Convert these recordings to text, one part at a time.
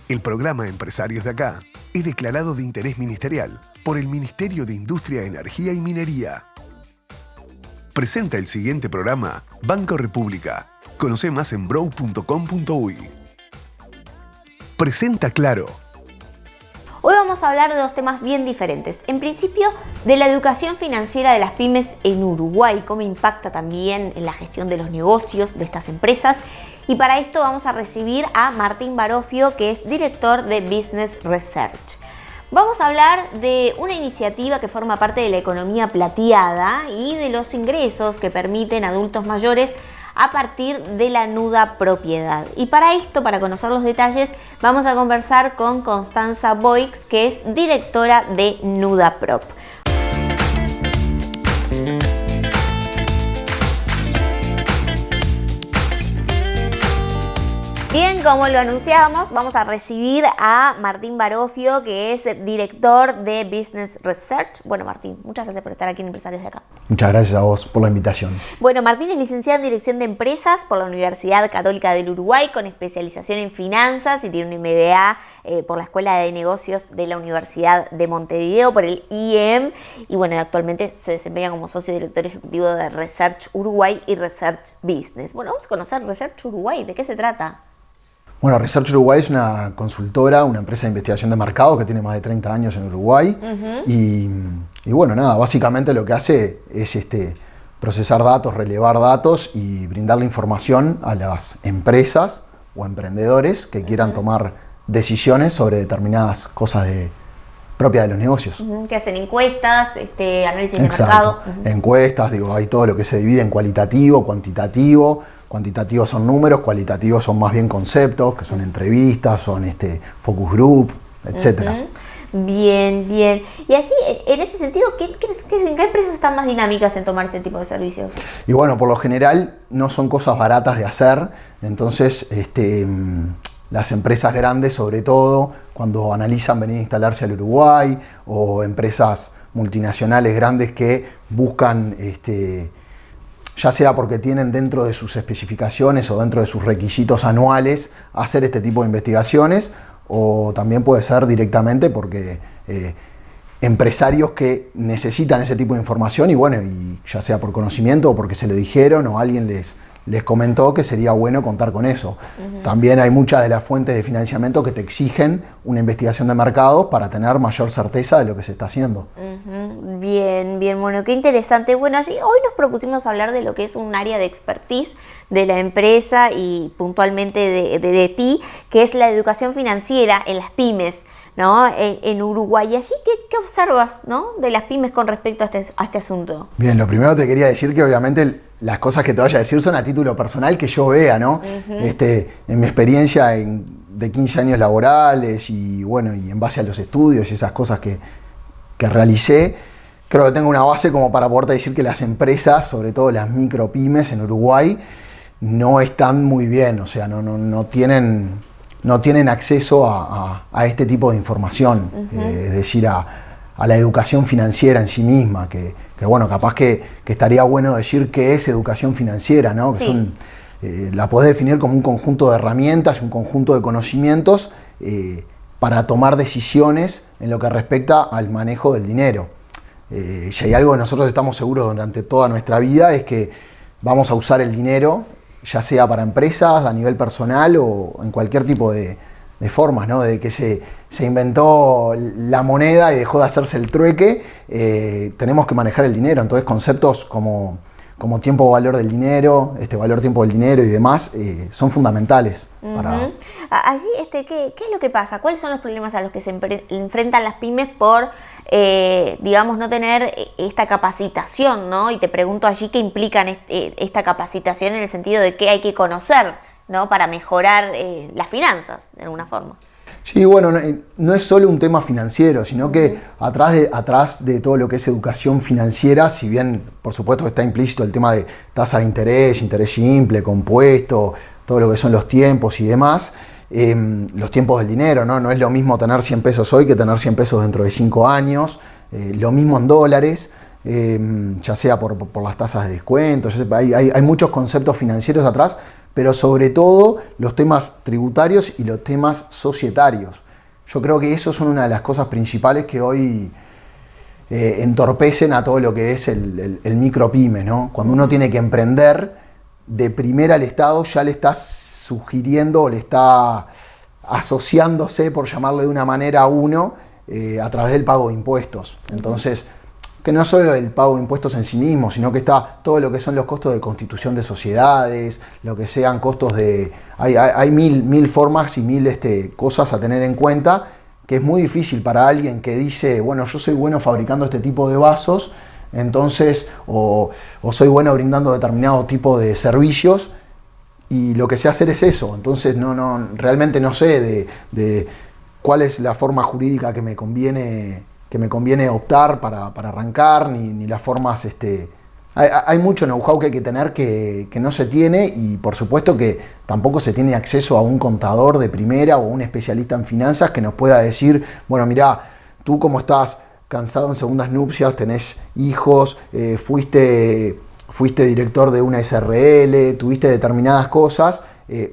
El programa Empresarios de Acá es declarado de interés ministerial por el Ministerio de Industria, Energía y Minería. Presenta el siguiente programa Banco República. Conoce más en brow.com.uy. Presenta Claro. Hoy vamos a hablar de dos temas bien diferentes. En principio, de la educación financiera de las pymes en Uruguay, cómo impacta también en la gestión de los negocios de estas empresas. Y para esto vamos a recibir a Martín Barofio, que es director de Business Research. Vamos a hablar de una iniciativa que forma parte de la economía plateada y de los ingresos que permiten a adultos mayores a partir de la nuda propiedad. Y para esto, para conocer los detalles, vamos a conversar con Constanza Boix, que es directora de NudaProp. Bien, como lo anunciábamos, vamos a recibir a Martín Barofio, que es director de Business Research. Bueno, Martín, muchas gracias por estar aquí en Empresarios de Acá. Muchas gracias a vos por la invitación. Bueno, Martín es licenciado en Dirección de Empresas por la Universidad Católica del Uruguay, con especialización en finanzas, y tiene un MBA por la Escuela de Negocios de la Universidad de Montevideo, por el IEM, y bueno, actualmente se desempeña como socio director ejecutivo de Research Uruguay y Research Business. Bueno, vamos a conocer Research Uruguay. ¿De qué se trata? Bueno, Research Uruguay es una consultora, una empresa de investigación de mercado que tiene más de 30 años en Uruguay. Y bueno, nada, básicamente lo que hace es procesar datos, relevar datos y brindarle información a las empresas o emprendedores que quieran tomar decisiones sobre determinadas cosas propias de los negocios. Que hacen encuestas, análisis Exacto. de mercado. Encuestas, hay todo lo que se divide en cualitativo, cuantitativo. Cuantitativos son números, cualitativos son más bien conceptos, que son entrevistas, son focus group, etc. Bien, bien. Y allí, en ese sentido, ¿en qué empresas están más dinámicas en tomar este tipo de servicios? Y bueno, por lo general no son cosas baratas de hacer, entonces las empresas grandes, sobre todo, cuando analizan venir a instalarse al Uruguay, o empresas multinacionales grandes que buscan ya sea porque tienen dentro de sus especificaciones o dentro de sus requisitos anuales hacer este tipo de investigaciones, o también puede ser directamente porque empresarios que necesitan ese tipo de información y ya sea por conocimiento o porque se lo dijeron o alguien les comentó que sería bueno contar con eso. También hay muchas de las fuentes de financiamiento que te exigen una investigación de mercado para tener mayor certeza de lo que se está haciendo. Bien, bien, bueno, qué interesante. Bueno, allí hoy nos propusimos hablar de lo que es un área de expertise de la empresa y puntualmente de ti, que es la educación financiera en las pymes, ¿no? En Uruguay. ¿Y allí qué observas, ¿no?, de las pymes con respecto a este asunto? Bien, lo primero te quería decir que obviamente las cosas que te vaya a decir son a título personal que yo vea, ¿no? En mi experiencia de 15 años laborales y en base a los estudios y esas cosas que realicé, creo que tengo una base como para poderte decir que las empresas, sobre todo las micropymes en Uruguay, no están muy bien, o sea, no tienen acceso a este tipo de información, es decir, a la educación financiera en sí misma, que capaz que estaría bueno decir qué es educación financiera, ¿no? Que sí. La podés definir como un conjunto de herramientas, un conjunto de conocimientos para tomar decisiones en lo que respecta al manejo del dinero. Si hay algo que nosotros estamos seguros durante toda nuestra vida es que vamos a usar el dinero, ya sea para empresas, a nivel personal o en cualquier tipo de formas, ¿no? Desde que se inventó la moneda y dejó de hacerse el trueque, tenemos que manejar el dinero. Entonces conceptos como tiempo-valor del dinero, valor-tiempo del dinero y demás, son fundamentales. Allí, ¿qué es lo que pasa? ¿Cuáles son los problemas a los que se enfrentan las pymes por, no tener esta capacitación, ¿no? Y te pregunto allí qué implican esta capacitación en el sentido de qué hay que conocer, ¿no?, para mejorar las finanzas, de alguna forma. Sí, bueno, no es solo un tema financiero, sino que atrás de todo lo que es educación financiera, si bien por supuesto está implícito el tema de tasa de interés simple, compuesto, todo lo que son los tiempos y demás, los tiempos del dinero, ¿no? No es lo mismo tener 100 pesos hoy que tener 100 pesos dentro de 5 años, lo mismo en dólares, ya sea por las tasas de descuento, hay muchos conceptos financieros atrás, pero sobre todo los temas tributarios y los temas societarios. Yo creo que eso son una de las cosas principales que hoy entorpecen a todo lo que es el micropyme, ¿no? Cuando uno tiene que emprender, de primera el Estado ya le está sugiriendo o le está asociándose, por llamarlo de una manera, a uno a través del pago de impuestos. Entonces, que no solo el pago de impuestos en sí mismo, sino que está todo lo que son los costos de constitución de sociedades, lo que sean costos de... Hay mil formas y mil cosas a tener en cuenta, que es muy difícil para alguien que dice, bueno, yo soy bueno fabricando este tipo de vasos, entonces, o soy bueno brindando determinado tipo de servicios, y lo que sé hacer es eso. Entonces realmente no sé de cuál es la forma jurídica que me conviene optar para arrancar, ni las formas... Hay mucho know-how que hay que tener que no se tiene, y por supuesto que tampoco se tiene acceso a un contador de primera o un especialista en finanzas que nos pueda decir, bueno, mirá, tú como estás cansado en segundas nupcias, tenés hijos, fuiste director de una SRL, tuviste determinadas cosas,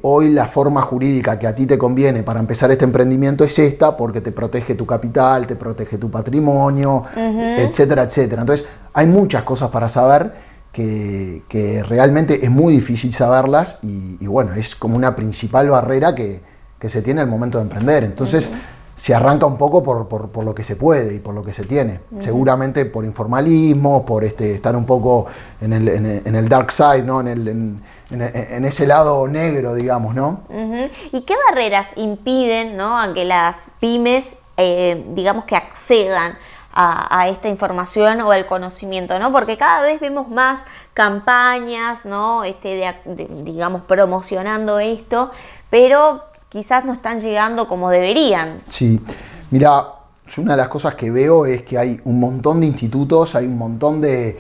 hoy la forma jurídica que a ti te conviene para empezar este emprendimiento es esta, porque te protege tu capital, te protege tu patrimonio, etcétera, etcétera. Entonces, hay muchas cosas para saber que realmente es muy difícil saberlas, y bueno, es como una principal barrera que se tiene al momento de emprender. Entonces, se arranca un poco por lo que se puede y por lo que se tiene. Seguramente por informalismo, por estar un poco en el dark side, ¿no? En ese lado negro, digamos, ¿no? ¿Y qué barreras impiden, ¿no?, a que las pymes, digamos, que accedan a esta información o al conocimiento, ¿no? Porque cada vez vemos más campañas, ¿no?, digamos, promocionando esto, pero quizás no están llegando como deberían. Sí, mira, yo una de las cosas que veo es que hay un montón de institutos, hay un montón de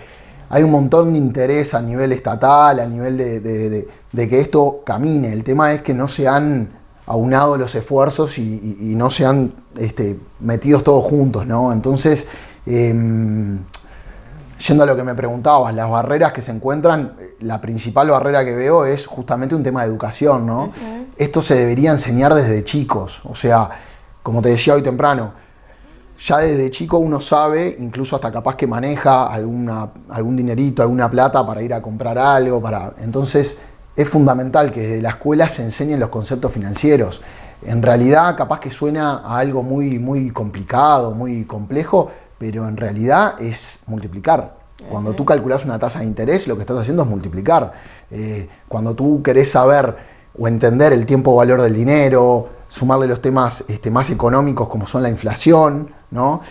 interés a nivel estatal, a nivel de que esto camine. El tema es que no se han aunado los esfuerzos y no se han metidos todos juntos, ¿no? Entonces, yendo a lo que me preguntabas, las barreras que se encuentran, la principal barrera que veo es justamente un tema de educación, ¿no? Esto se debería enseñar desde chicos, o sea, como te decía hoy temprano, ya desde chico uno sabe, incluso hasta capaz que maneja algún dinerito, alguna plata para ir a comprar algo, entonces es fundamental que desde la escuela se enseñen los conceptos financieros. En realidad capaz que suena a algo muy, muy complicado, muy complejo, pero en realidad es multiplicar. Cuando tú calculas una tasa de interés, lo que estás haciendo es multiplicar. Cuando tú querés saber o entender el tiempo-valor del dinero, sumarle los temas más económicos como son la inflación, ¿no?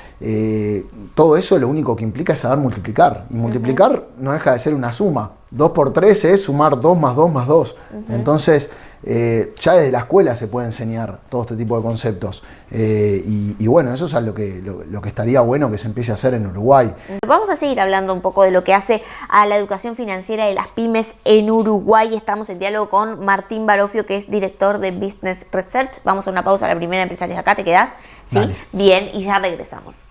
Todo eso lo único que implica es saber multiplicar. Y multiplicar no deja de ser una suma. 2 por 3 es sumar 2 más 2 más 2. Entonces, ya desde la escuela se puede enseñar todo este tipo de conceptos. Y bueno, eso es lo que estaría bueno que se empiece a hacer en Uruguay. Vamos a seguir hablando un poco de lo que hace a la educación financiera de las pymes en Uruguay. Estamos en diálogo con Martín Barofio, que es director de Business Research. Vamos a una pausa, la primera empresaria acá, ¿te quedás? ¿Sí? Dale. Bien, y ya regresamos.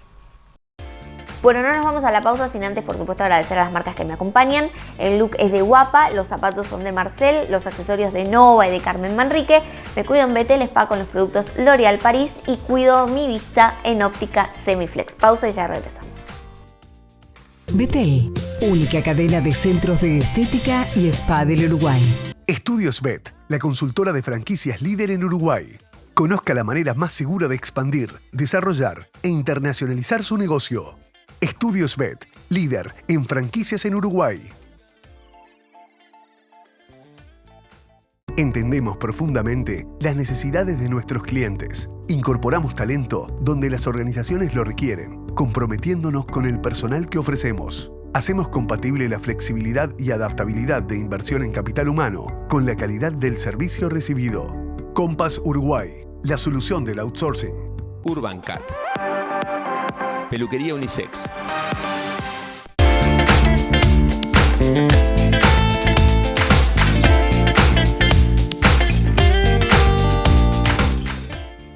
Bueno, no nos vamos a la pausa sin antes, por supuesto, agradecer a las marcas que me acompañan. El look es de Guapa, los zapatos son de Marcel, los accesorios de Nova y de Carmen Manrique. Me cuido en Betel Spa con los productos L'Oréal París y cuido mi vista en óptica Semiflex. Pausa y ya regresamos. Betel, única cadena de centros de estética y spa del Uruguay. Estudios Bet, la consultora de franquicias líder en Uruguay. Conozca la manera más segura de expandir, desarrollar e internacionalizar su negocio. Estudios Bet, líder en franquicias en Uruguay. Entendemos profundamente las necesidades de nuestros clientes. Incorporamos talento donde las organizaciones lo requieren, comprometiéndonos con el personal que ofrecemos. Hacemos compatible la flexibilidad y adaptabilidad de inversión en capital humano con la calidad del servicio recibido. Compass Uruguay, la solución del outsourcing. Urban Cat. Peluquería unisex.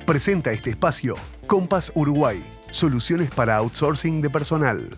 Presenta este espacio Compass Uruguay, soluciones para outsourcing de personal.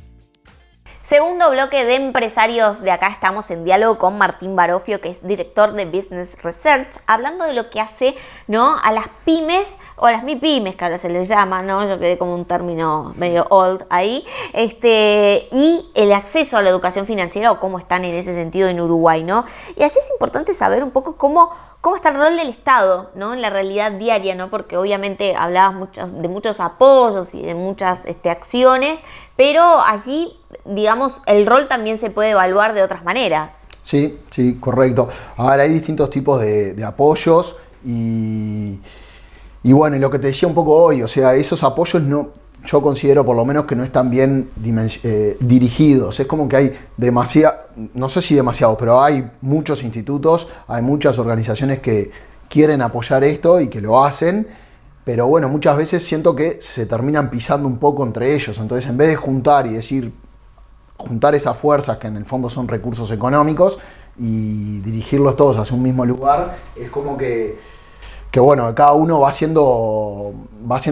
Segundo bloque de empresarios. De acá estamos en diálogo con Martín Barofio, que es director de Business Research, hablando de lo que hace, ¿no?, a las pymes o a las MIPYMES, que ahora se les llama, ¿no? Yo quedé como un término medio old ahí, y el acceso a la educación financiera o cómo están en ese sentido en Uruguay, ¿no? Y allí es importante saber un poco cómo está el rol del Estado, ¿no?, en la realidad diaria, ¿no? Porque obviamente hablabas de muchos apoyos y de muchas acciones, pero allí, digamos, el rol también se puede evaluar de otras maneras. Sí, correcto. Ahora hay distintos tipos de apoyos y bueno, y lo que te decía un poco hoy, o sea, esos apoyos yo considero por lo menos que no están bien dirigidos. Es como que hay no sé si demasiados, pero hay muchos institutos, hay muchas organizaciones que quieren apoyar esto y que lo hacen, pero bueno, muchas veces siento que se terminan pisando un poco entre ellos. Entonces, en vez de juntar esas fuerzas que en el fondo son recursos económicos y dirigirlos todos hacia un mismo lugar, es como que bueno, cada uno va haciendo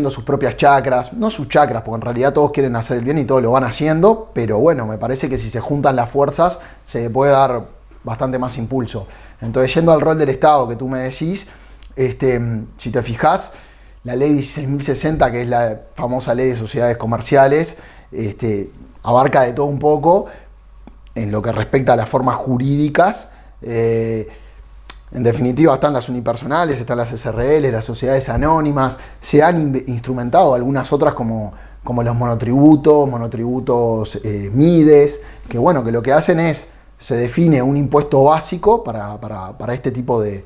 sus propias chacras, no sus chacras, porque en realidad todos quieren hacer el bien y todos lo van haciendo, pero bueno, me parece que si se juntan las fuerzas se puede dar bastante más impulso. Entonces, yendo al rol del Estado que tú me decís, si te fijás, la ley 16.060, que es la famosa ley de sociedades comerciales, abarca de todo un poco en lo que respecta a las formas jurídicas. En definitiva, están las unipersonales, están las SRL, las sociedades anónimas. Se han instrumentado algunas otras como los monotributos MIDES, que bueno, que lo que hacen es, se define un impuesto básico para este tipo de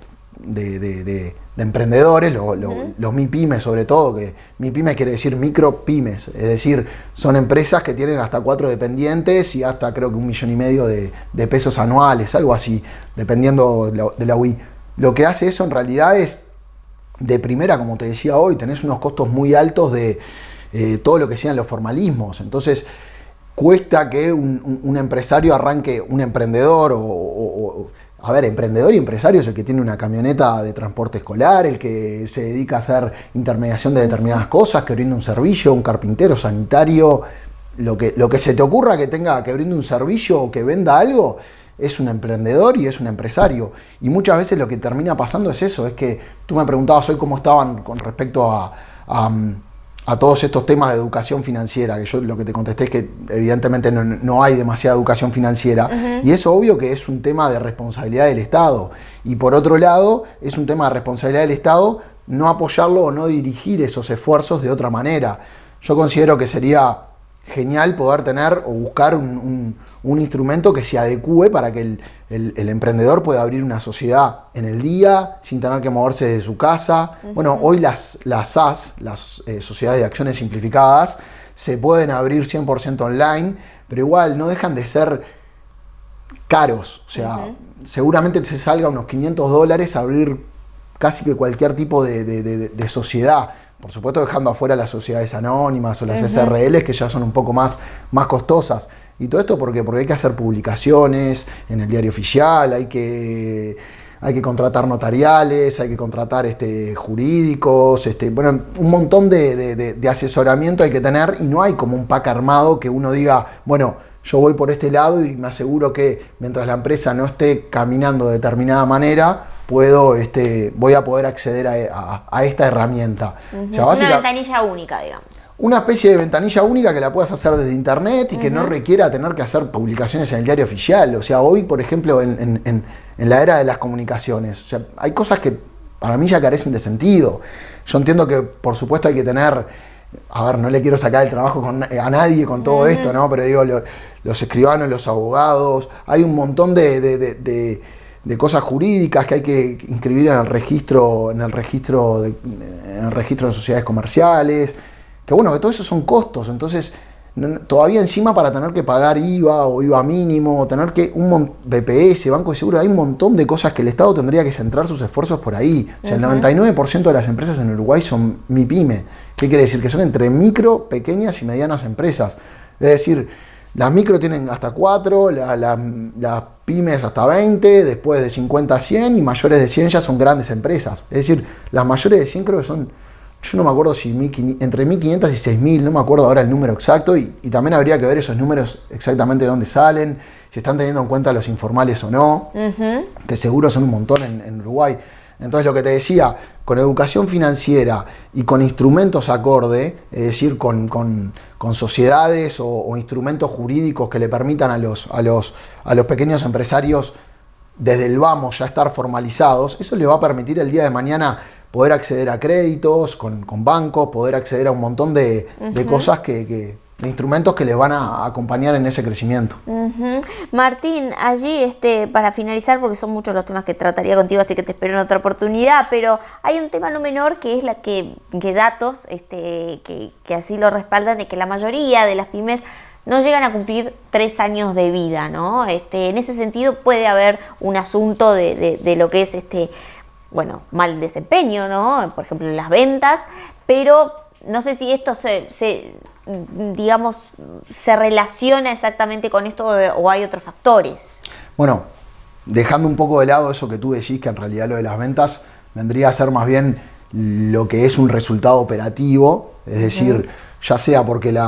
emprendedores, los MIPYMES sobre todo, que MIPYMES quiere decir micropymes, es decir, son empresas que tienen hasta 4 dependientes y hasta creo que 1,5 millones de pesos anuales, algo así, dependiendo de la UI. Lo que hace eso en realidad es, de primera, como te decía hoy, tenés unos costos muy altos de todo lo que sean los formalismos. Entonces, cuesta que un empresario arranque, un emprendedor emprendedor y empresario es el que tiene una camioneta de transporte escolar, el que se dedica a hacer intermediación de determinadas cosas, que brinda un servicio, un carpintero, sanitario, lo que se te ocurra que brinde un servicio o que venda algo, es un emprendedor y es un empresario. Y muchas veces lo que termina pasando es eso, es que tú me preguntabas hoy cómo estaban con respecto a todos estos temas de educación financiera, que yo lo que te contesté es que evidentemente no hay demasiada educación financiera, y es obvio que es un tema de responsabilidad del Estado. Y por otro lado, es un tema de responsabilidad del Estado no apoyarlo o no dirigir esos esfuerzos de otra manera. Yo considero que sería genial poder tener o buscar un instrumento que se adecue para que el emprendedor pueda abrir una sociedad en el día sin tener que moverse de su casa. Bueno, hoy las SAS, las sociedades de acciones simplificadas, se pueden abrir 100% online, pero igual no dejan de ser caros. O sea, seguramente se salga unos $500 abrir casi que cualquier tipo de sociedad. Por supuesto, dejando afuera las sociedades anónimas o las SRLs, que ya son un poco más costosas. Y todo esto porque hay que hacer publicaciones en el diario oficial, hay que contratar notariales, hay que contratar jurídicos, bueno, un montón de asesoramiento hay que tener, y no hay como un pack armado que uno diga, bueno, yo voy por este lado y me aseguro que mientras la empresa no esté caminando de determinada manera, voy a poder acceder a esta herramienta. O sea, una ventanilla única, digamos. Una especie de ventanilla única que la puedas hacer desde internet y que no requiera tener que hacer publicaciones en el diario oficial. O sea, hoy, por ejemplo, en la era de las comunicaciones, o sea, hay cosas que para mí ya carecen de sentido. Yo entiendo que, por supuesto, hay que tener, no le quiero sacar el trabajo a nadie con todo esto, ¿no? Pero digo, los escribanos, los abogados, hay un montón de cosas jurídicas que hay que inscribir en el registro de sociedades comerciales, que bueno, que todo eso son costos. Entonces, todavía encima para tener que pagar IVA o IVA mínimo, o tener que BPS, Banco de Seguro, hay un montón de cosas que el Estado tendría que centrar sus esfuerzos por ahí. O sea, el 99% de las empresas en Uruguay son MIPYME. ¿Qué quiere decir? Que son entre micro, pequeñas y medianas empresas. Es decir, las micro tienen hasta 4, las pymes hasta 20, después de 50 a 100, y mayores de 100 ya son grandes empresas. Es decir, las mayores de 100 creo que son yo no me acuerdo si entre 1.500 y 6.000, no me acuerdo ahora el número exacto, y también habría que ver esos números exactamente de dónde salen, si están teniendo en cuenta los informales o no, que seguro son un montón en Uruguay. Entonces lo que te decía, con educación financiera y con instrumentos acorde, es decir, con sociedades o instrumentos jurídicos que le permitan a los pequeños empresarios desde el vamos ya estar formalizados, eso le va a permitir el día de mañana poder acceder a créditos con bancos, poder acceder a un montón de cosas de instrumentos que les van a acompañar en ese crecimiento. Martín, allí para finalizar, porque son muchos los temas que trataría contigo, así que te espero en otra oportunidad, pero hay un tema no menor que es que datos que así lo respaldan, de que la mayoría de las pymes no llegan a cumplir 3 años de vida, ¿no? En ese sentido puede haber un asunto de lo que es mal desempeño, ¿no? Por ejemplo, en las ventas, pero no sé si esto se relaciona exactamente con esto o hay otros factores. Bueno, dejando un poco de lado eso que tú decís, que en realidad lo de las ventas vendría a ser más bien lo que es un resultado operativo, es decir, ya sea porque el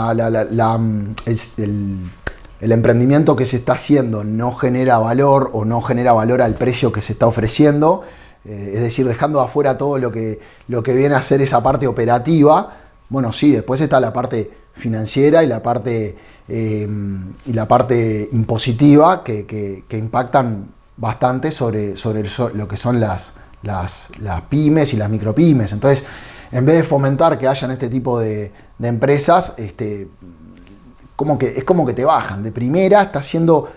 emprendimiento que se está haciendo no genera valor o no genera valor al precio que se está ofreciendo, es decir, dejando de afuera todo lo que viene a ser esa parte operativa. Bueno, sí, después está la parte financiera y la parte impositiva que impactan bastante sobre lo que son las pymes y las micropymes. Entonces, en vez de fomentar que hayan este tipo de empresas, es como que te bajan. De primera estás siendo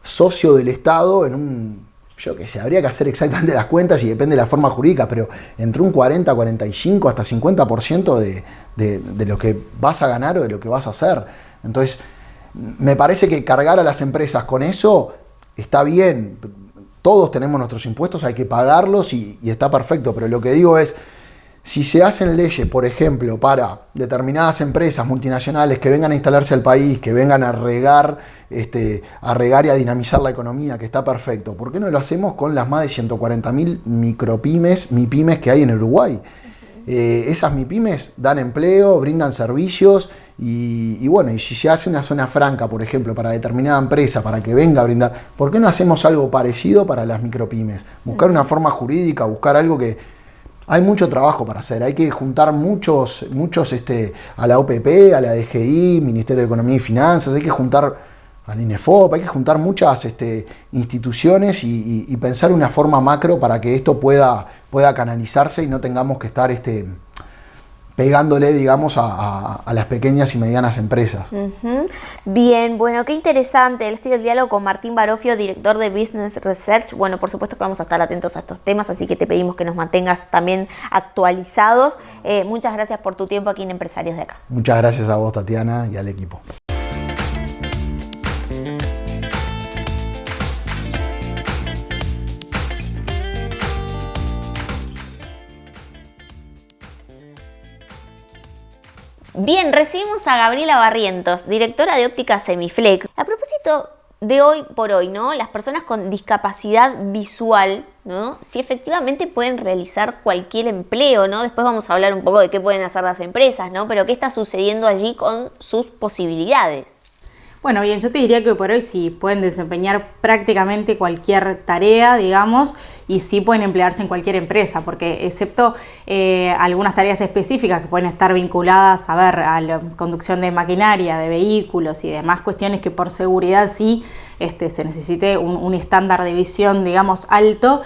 socio del Estado en un... Yo qué sé, habría que hacer exactamente las cuentas y depende de la forma jurídica, pero entre un 40, 45, hasta 50% de lo que vas a ganar o de lo que vas a hacer. Entonces, me parece que cargar a las empresas con eso está bien. Todos tenemos nuestros impuestos, hay que pagarlos y está perfecto, pero lo que digo es, si se hacen leyes, por ejemplo, para determinadas empresas multinacionales que vengan a instalarse al país, que vengan a regar y a dinamizar la economía, que está perfecto, ¿por qué no lo hacemos con las más de 140.000 MIPYMES que hay en Uruguay? Esas MIPYMES dan empleo, brindan servicios y bueno, y si se hace una zona franca, por ejemplo, para determinada empresa, para que venga a brindar, ¿por qué no hacemos algo parecido para las micropymes? Buscar una forma jurídica, buscar algo que... Hay mucho trabajo para hacer, hay que juntar muchos a la OPP, a la DGI, Ministerio de Economía y Finanzas, hay que juntar al INEFOP, hay que juntar muchas instituciones y pensar una forma macro para que esto pueda canalizarse y no tengamos que estar pegándole, digamos, a las pequeñas y medianas empresas. Bien, bueno, qué interesante. Ha sido el diálogo con Martín Barofio, director de Business Research. Bueno, por supuesto que vamos a estar atentos a estos temas, así que te pedimos que nos mantengas también actualizados. Muchas gracias por tu tiempo aquí en Empresarios de Acá. Muchas gracias a vos, Tatiana, y al equipo. Bien, recibimos a Gabriela Barrientos, directora de óptica Semiflex. A propósito de hoy por hoy, ¿no? Las personas con discapacidad visual, ¿no? Si efectivamente pueden realizar cualquier empleo, ¿no? Después vamos a hablar un poco de qué pueden hacer las empresas, ¿no? Pero qué está sucediendo allí con sus posibilidades. Bueno, bien, yo te diría que hoy por hoy sí pueden desempeñar prácticamente cualquier tarea, digamos, y sí pueden emplearse en cualquier empresa, porque excepto algunas tareas específicas que pueden estar vinculadas a la conducción de maquinaria, de vehículos y demás cuestiones que por seguridad sí se necesite un estándar de visión, digamos, alto.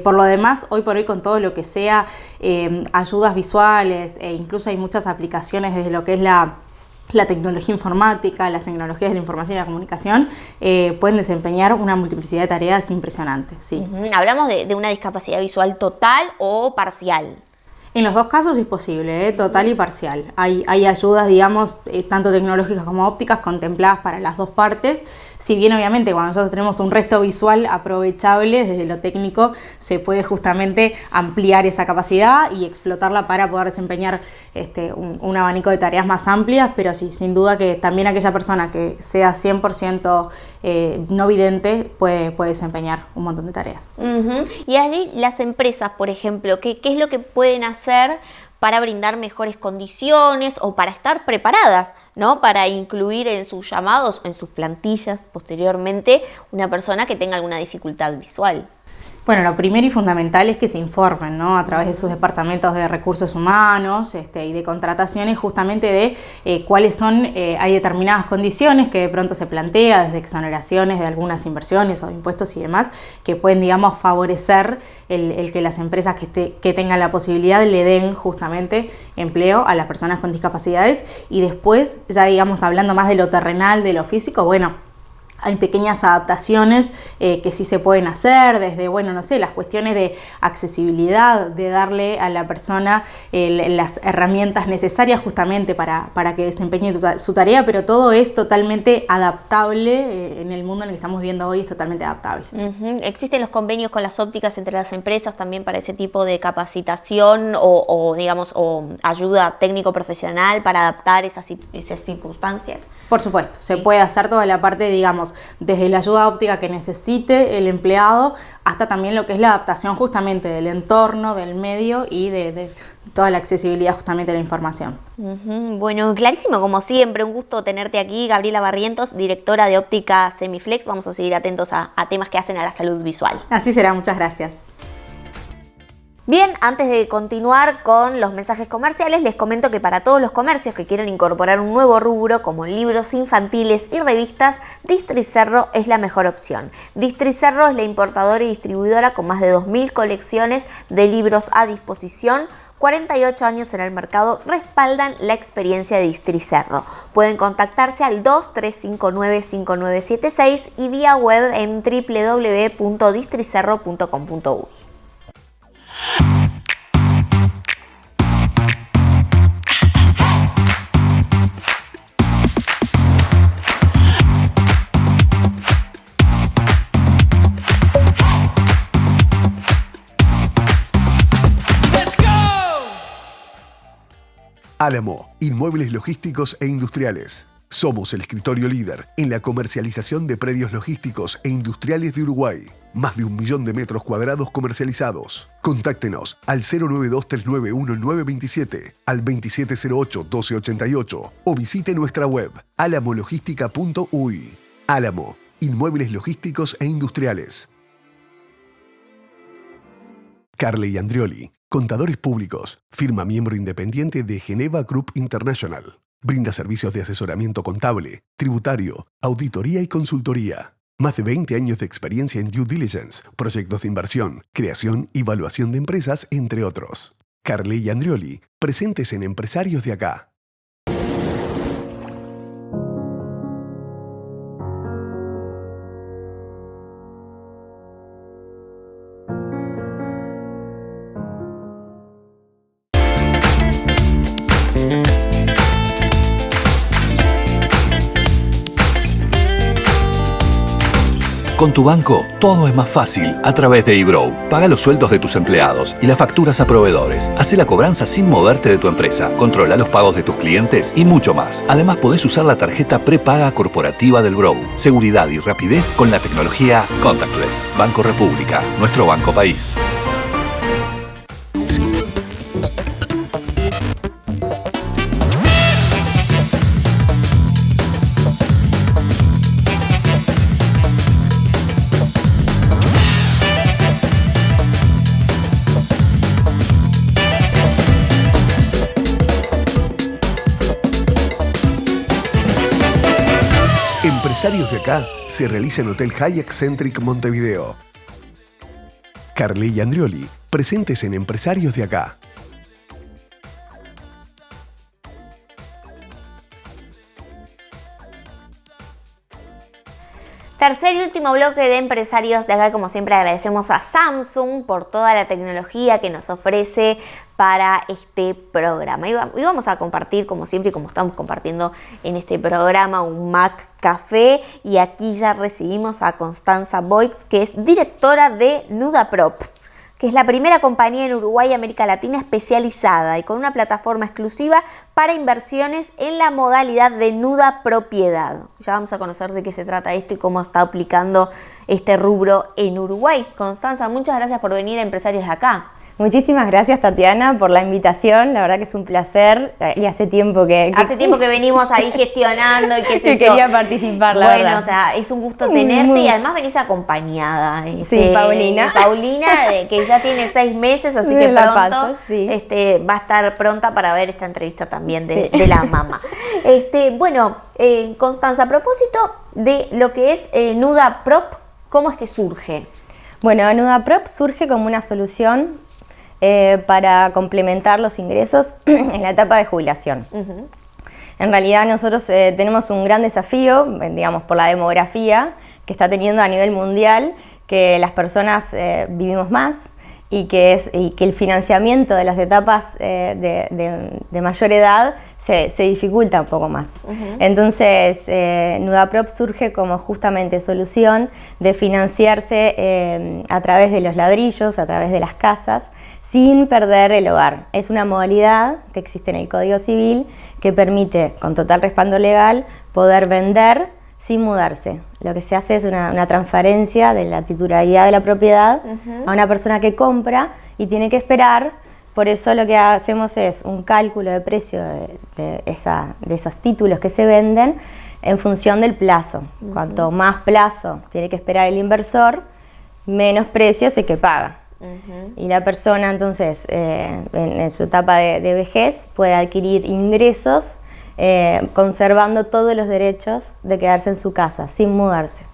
Por lo demás, hoy por hoy con todo lo que sea ayudas visuales, incluso hay muchas aplicaciones desde lo que es la tecnología informática, las tecnologías de la información y la comunicación, pueden desempeñar una multiplicidad de tareas impresionantes. Sí. ¿Hablamos de una discapacidad visual total o parcial? En los dos casos es posible, total y parcial. Hay ayudas, digamos, tanto tecnológicas como ópticas, contempladas para las dos partes. Si bien obviamente cuando nosotros tenemos un resto visual aprovechable desde lo técnico, se puede justamente ampliar esa capacidad y explotarla para poder desempeñar un abanico de tareas más amplias, pero sí, sin duda que también aquella persona que sea 100% no vidente puede desempeñar un montón de tareas. Y allí las empresas, por ejemplo, ¿qué es lo que pueden hacer para brindar mejores condiciones o para estar preparadas, ¿no? Para incluir en sus llamados, en sus plantillas posteriormente, una persona que tenga alguna dificultad visual. Bueno, lo primero y fundamental es que se informen, ¿no? A través de sus departamentos de recursos humanos y de contrataciones, justamente de cuáles son, hay determinadas condiciones que de pronto se plantea, desde exoneraciones de algunas inversiones o de impuestos y demás, que pueden, digamos, favorecer el que las empresas que tengan la posibilidad le den justamente empleo a las personas con discapacidades. Y después, ya digamos, hablando más de lo terrenal, de lo físico, bueno, hay pequeñas adaptaciones que sí se pueden hacer, desde, bueno, no sé, las cuestiones de accesibilidad, de darle a la persona las herramientas necesarias justamente para que desempeñe su tarea, pero todo es totalmente adaptable en el mundo en el que estamos viviendo hoy, es totalmente adaptable. ¿Existen los convenios con las ópticas entre las empresas también para ese tipo de capacitación o digamos, o ayuda técnico-profesional para adaptar esas circunstancias? Por supuesto, se puede hacer toda la parte, digamos, desde la ayuda óptica que necesite el empleado hasta también lo que es la adaptación justamente del entorno, del medio y de toda la accesibilidad justamente de la información. Bueno, clarísimo, como siempre, un gusto tenerte aquí, Gabriela Barrientos, directora de Óptica Semiflex. Vamos a seguir atentos a temas que hacen a la salud visual. Así será, muchas gracias. Bien, antes de continuar con los mensajes comerciales, les comento que para todos los comercios que quieran incorporar un nuevo rubro como libros infantiles y revistas, Districerro es la mejor opción. Districerro es la importadora y distribuidora con más de 2.000 colecciones de libros a disposición. 48 años en el mercado respaldan la experiencia de Districerro. Pueden contactarse al 2359-5976 y vía web en www.districerro.com.uy. Álamo, inmuebles logísticos e industriales. Somos el escritorio líder en la comercialización de predios logísticos e industriales de Uruguay. Más de 1 millón de metros cuadrados comercializados. Contáctenos al 092-391-927, al 2708-1288 o visite nuestra web alamologística.uy. Álamo, inmuebles logísticos e industriales. Carle y Andrioli, contadores públicos, firma miembro independiente de Geneva Group International. Brinda servicios de asesoramiento contable, tributario, auditoría y consultoría. Más de 20 años de experiencia en due diligence, proyectos de inversión, creación y evaluación de empresas, entre otros. Carle y Andrioli, presentes en Empresarios de Acá. Con tu banco, todo es más fácil a través de eBrow. Paga los sueldos de tus empleados y las facturas a proveedores. Hacé la cobranza sin moverte de tu empresa. Controla los pagos de tus clientes y mucho más. Además, podés usar la tarjeta prepaga corporativa del Brow. Seguridad y rapidez con la tecnología Contactless. Banco República, nuestro banco país. Empresarios de Acá se realiza en Hotel Hyatt Centric Montevideo. Carle y Andrioli, presentes en Empresarios de Acá. Tercer y último bloque de Empresarios de Acá. Como siempre, agradecemos a Samsung por toda la tecnología que nos ofrece para este programa. Y vamos a compartir, como siempre, y como estamos compartiendo en este programa, un Mac Café. Y aquí ya recibimos a Constanza Boix, que es directora de Nudaprop, que es la primera compañía en Uruguay y América Latina especializada y con una plataforma exclusiva para inversiones en la modalidad de nuda propiedad. Ya vamos a conocer de qué se trata esto y cómo está aplicando este rubro en Uruguay. Constanza, muchas gracias por venir a Empresarios de Acá. Muchísimas gracias, Tatiana, por la invitación. La verdad que es un placer y hace tiempo que venimos ahí gestionando y que quería participar, la verdad. Bueno, es un gusto tenerte y además venís acompañada. Sí, Paulina. Paulina, que ya tiene 6 meses, así que pronto va a estar pronta para ver esta entrevista también de la mamá. Bueno, Constanza, a propósito de lo que es Nuda Prop, ¿cómo es que surge? Bueno, Nuda Prop surge como una solución para complementar los ingresos en la etapa de jubilación. En realidad nosotros tenemos un gran desafío, digamos, por la demografía que está teniendo a nivel mundial, que las personas vivimos más y que el financiamiento de las etapas de mayor edad se dificulta un poco más. Entonces, Nuda Prop surge como justamente solución de financiarse a través de los ladrillos, a través de las casas, sin perder el hogar. Es una modalidad que existe en el Código Civil que permite, con total respaldo legal, poder vender sin mudarse. Lo que se hace es una transferencia de la titularidad de la propiedad a una persona que compra y tiene que esperar. Por eso lo que hacemos es un cálculo de precio de esos títulos que se venden en función del plazo. Cuanto más plazo tiene que esperar el inversor, menos precio es el que paga. Y la persona entonces en su etapa de vejez puede adquirir ingresos conservando todos los derechos de quedarse en su casa sin mudarse.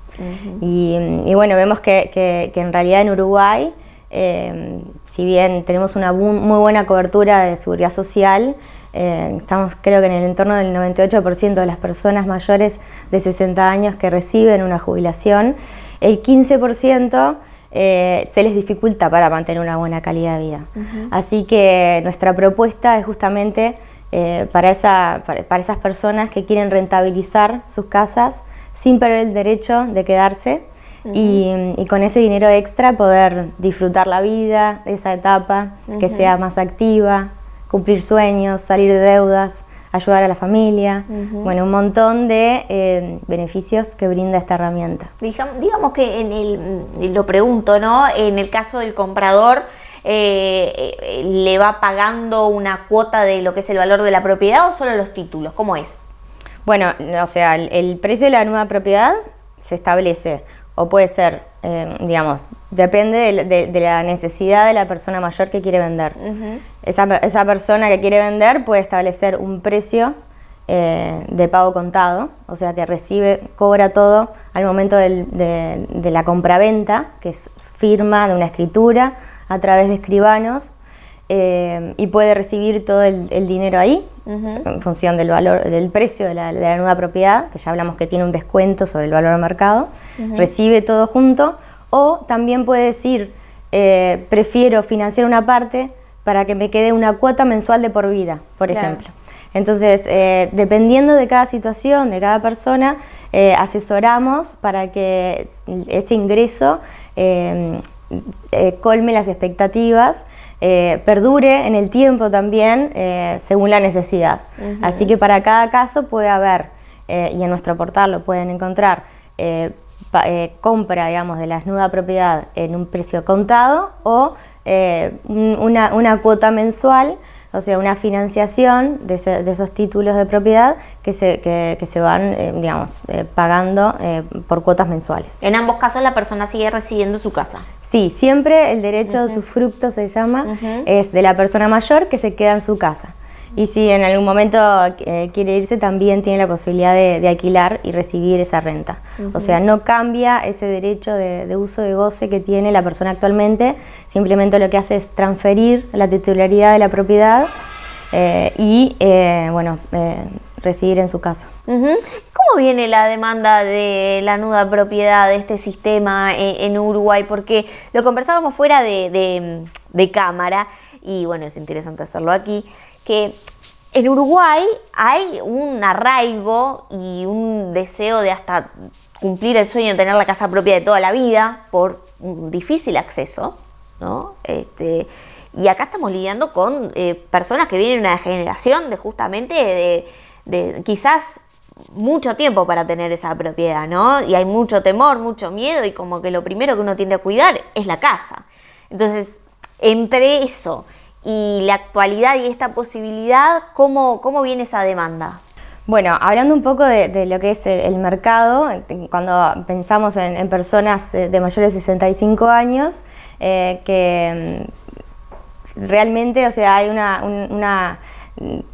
Y bueno, vemos que en realidad en Uruguay, si bien tenemos una muy buena cobertura de seguridad social, estamos creo que en el entorno del 98% de las personas mayores de 60 años que reciben una jubilación, el 15% se les dificulta para mantener una buena calidad de vida. Así que nuestra propuesta es justamente para esas personas que quieren rentabilizar sus casas sin perder el derecho de quedarse y con ese dinero extra poder disfrutar la vida, esa etapa, que sea más activa, cumplir sueños, salir de deudas, ayudar a la familia, bueno, un montón de beneficios que brinda esta herramienta. Digamos que lo pregunto, ¿no? En el caso del comprador, ¿le va pagando una cuota de lo que es el valor de la propiedad o solo los títulos? ¿Cómo es? Bueno, o sea, el precio de la nueva propiedad se establece, o puede ser, digamos, depende de la necesidad de la persona mayor que quiere vender. Esa persona que quiere vender puede establecer un precio de pago contado, o sea que cobra todo al momento de la compraventa, que es firma de una escritura a través de escribanos, y puede recibir todo el dinero ahí, en función del valor, del precio de la nueva propiedad, que ya hablamos que tiene un descuento sobre el valor de mercado, recibe todo junto, o también puede decir, prefiero financiar una parte para que me quede una cuota mensual de por vida, por ejemplo. Entonces, dependiendo de cada situación, de cada persona, asesoramos para que ese ingreso colme las expectativas, perdure en el tiempo también, según la necesidad. Así que para cada caso puede haber, y en nuestro portal lo pueden encontrar, compra, digamos, de la nueva propiedad en un precio contado o una cuota mensual, o sea, una financiación de esos títulos de propiedad que se van, digamos, pagando por cuotas mensuales. En ambos casos la persona sigue recibiendo su casa. Sí, siempre el derecho de usufructo se llama, es de la persona mayor que se queda en su casa. Y si en algún momento quiere irse, también tiene la posibilidad de alquilar y recibir esa renta. O sea, no cambia ese derecho de uso de goce que tiene la persona actualmente, simplemente lo que hace es transferir la titularidad de la propiedad y residir en su casa. ¿Cómo viene la demanda de la nuda propiedad de este sistema en Uruguay? Porque lo conversábamos fuera de cámara y bueno, es interesante hacerlo aquí, que en Uruguay hay un arraigo y un deseo de hasta cumplir el sueño de tener la casa propia de toda la vida por un difícil acceso, ¿no? Y acá estamos lidiando con personas que vienen de una generación de justamente de quizás mucho tiempo para tener esa propiedad, ¿no? Y hay mucho temor, mucho miedo y como que lo primero que uno tiende a cuidar es la casa. Entonces, entre eso y la actualidad y esta posibilidad, ¿cómo viene esa demanda? Bueno, hablando un poco de lo que es el mercado, cuando pensamos en personas de mayores de 65 años, que realmente, o sea, hay una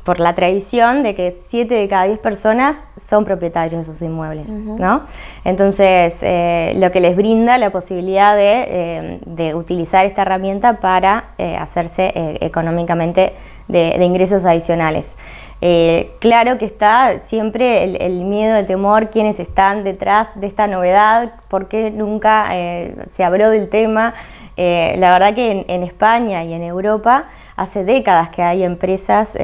por la tradición de que 7 de cada 10 personas son propietarios de sus inmuebles, ¿no? Entonces, lo que les brinda la posibilidad de utilizar esta herramienta para hacerse económicamente de ingresos adicionales. Claro que está siempre el miedo, el temor, quienes están detrás de esta novedad, por qué nunca se habló del tema. La verdad que en España y en Europa hace décadas que hay empresas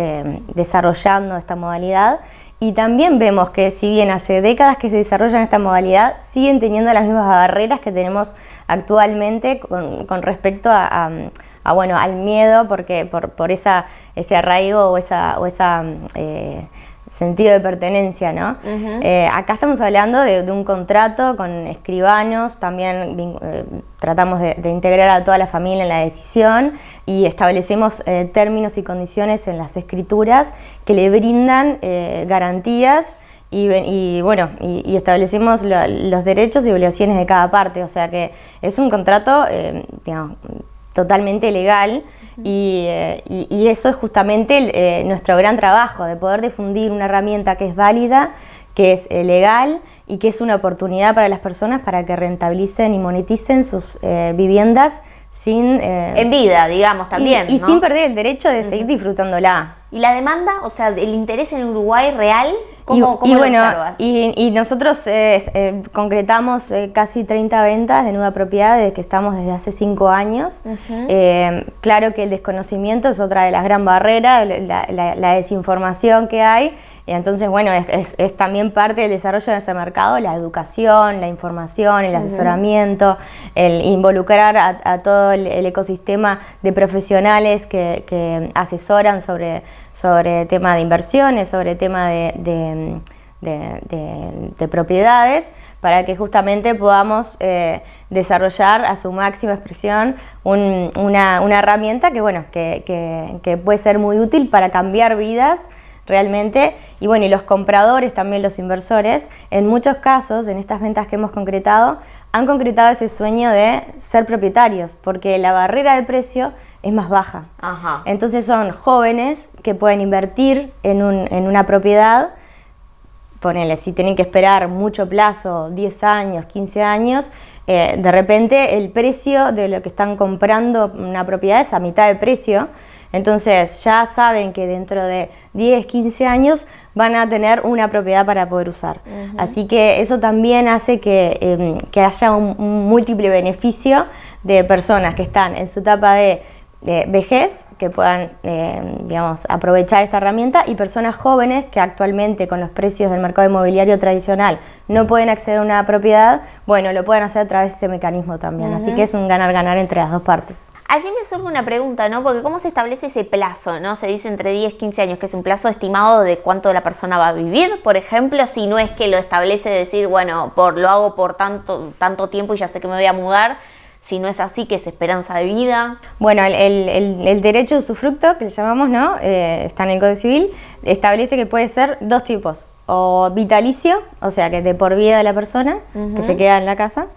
desarrollando esta modalidad, y también vemos que si bien hace décadas que se desarrollan esta modalidad, siguen teniendo las mismas barreras que tenemos actualmente con respecto bueno, al miedo, porque por ese arraigo o esa sentido de pertenencia, ¿no? Acá estamos hablando de un contrato con escribanos, también tratamos de integrar a toda la familia en la decisión y establecemos términos y condiciones en las escrituras que le brindan garantías y establecemos los derechos y obligaciones de cada parte, o sea que es un contrato, digamos, totalmente legal. Y eso es justamente nuestro gran trabajo, de poder difundir una herramienta que es válida, que es legal y que es una oportunidad para las personas para que rentabilicen y moneticen sus viviendas sin... en vida, digamos, también, y ¿no? sin perder el derecho de seguir disfrutándola. ¿Y la demanda? O sea, el interés en Uruguay real, ¿cómo lo observas? Y nosotros concretamos casi 30 ventas de nueva propiedad desde que estamos desde hace 5 años. Claro que el desconocimiento es otra de las gran barreras, la desinformación que hay. Y entonces, bueno, es también parte del desarrollo de ese mercado, la educación, la información, el asesoramiento, el involucrar a todo el ecosistema de profesionales que asesoran sobre tema de inversiones, sobre tema de propiedades, para que justamente podamos desarrollar a su máxima expresión una herramienta que, bueno, que puede ser muy útil para cambiar vidas realmente. Y bueno, y los compradores, también los inversores, en muchos casos, en estas ventas que hemos concretado, han concretado ese sueño de ser propietarios, porque la barrera de precio es más baja. Ajá. Entonces son jóvenes que pueden invertir en una propiedad. Ponele, si tienen que esperar mucho plazo, 10 años, 15 años, de repente el precio de lo que están comprando una propiedad es a mitad de precio. Entonces ya saben que dentro de 10, 15 años van a tener una propiedad para poder usar. Así que eso también hace que haya un múltiple beneficio de personas que están en su etapa de vejez, que puedan digamos, aprovechar esta herramienta, y personas jóvenes que actualmente con los precios del mercado inmobiliario tradicional no pueden acceder a una propiedad, bueno, lo pueden hacer a través de ese mecanismo también. Así que es un ganar-ganar entre las dos partes. Allí me surge una pregunta, ¿no? Porque ¿cómo se establece ese plazo, ¿no? Se dice entre 10 y 15 años, que es un plazo estimado de cuánto la persona va a vivir, por ejemplo, si no es que lo establece decir, bueno, lo hago por tanto tiempo y ya sé que me voy a mudar. Si no es así, que es esperanza de vida. Bueno, el derecho de usufructo, que le llamamos, ¿no? Está en el Código Civil, establece que puede ser dos tipos: o vitalicio, o sea, que de por vida de la persona, que se queda en la casa,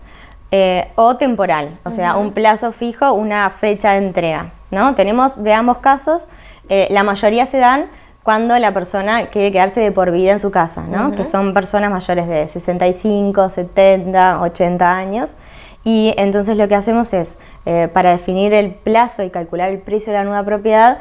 o temporal, o sea, un plazo fijo, una fecha de entrega, ¿no? Tenemos de ambos casos, la mayoría se dan cuando la persona quiere quedarse de por vida en su casa, ¿no? Que son personas mayores de 65, 70, 80 años. Y entonces lo que hacemos es, para definir el plazo y calcular el precio de la nueva propiedad,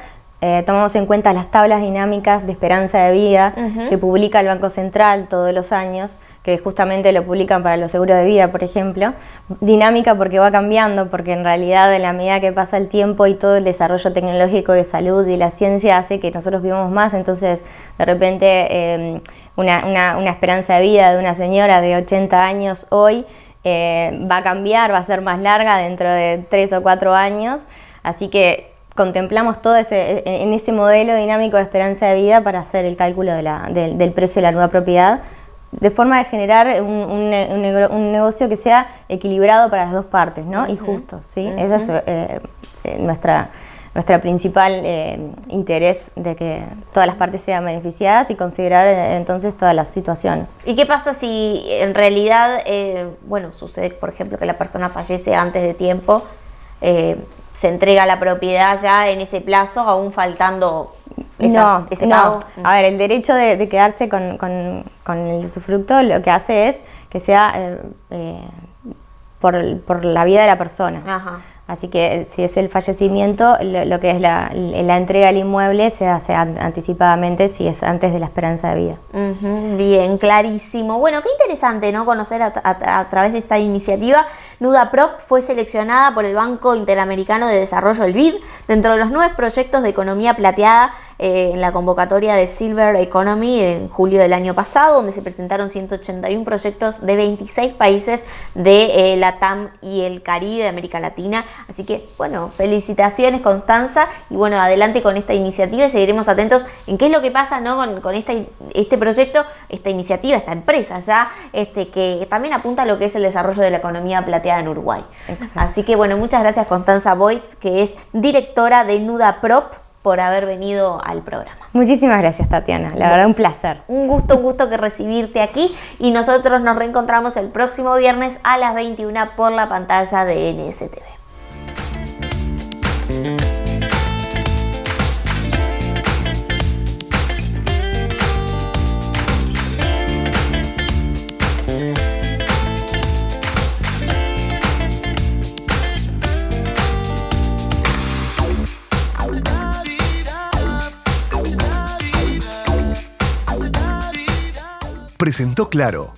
tomamos en cuenta las tablas dinámicas de esperanza de vida que publica el Banco Central todos los años, que justamente lo publican para los seguros de vida, por ejemplo. Dinámica porque va cambiando, porque en realidad en la medida que pasa el tiempo y todo el desarrollo tecnológico de salud y la ciencia hace que nosotros vivamos más, entonces de repente una esperanza de vida de una señora de 80 años hoy va a cambiar, va a ser más larga dentro de 3 o 4 años, así que contemplamos todo en ese modelo dinámico de esperanza de vida para hacer el cálculo del precio de la nueva propiedad, de forma de generar un negocio que sea equilibrado para las dos partes, ¿no? Y justo, ¿sí? Esa es nuestra principal interés de que todas las partes sean beneficiadas y considerar entonces todas las situaciones. ¿Y qué pasa si en realidad, sucede, por ejemplo, que la persona fallece antes de tiempo, se entrega la propiedad ya en ese plazo, aún faltando ese pago? A ver, el derecho de quedarse con el usufructo lo que hace es que sea por la vida de la persona. Ajá. Así que si es el fallecimiento, lo que es la entrega del inmueble se hace anticipadamente si es antes de la esperanza de vida. Bien, clarísimo. Bueno, qué interesante, ¿no? Conocer a través de esta iniciativa. NudaProp fue seleccionada por el Banco Interamericano de Desarrollo, el BID, dentro de los 9 proyectos de economía plateada en la convocatoria de Silver Economy en julio del año pasado, donde se presentaron 181 proyectos de 26 países de Latam y el Caribe, de América Latina. Así que, bueno, felicitaciones, Constanza, y bueno, adelante con esta iniciativa y seguiremos atentos en qué es lo que pasa, ¿no? con este proyecto, esta iniciativa, esta empresa ya, que también apunta a lo que es el desarrollo de la economía plateada en Uruguay. Exacto. Así que, bueno, muchas gracias, Constanza Boix, que es directora de NudaProp, por haber venido al programa. Muchísimas gracias, Tatiana, la verdad un placer. Un gusto que recibirte aquí, y nosotros nos reencontramos el próximo viernes a las 21 por la pantalla de NSTV. Presentó Claro,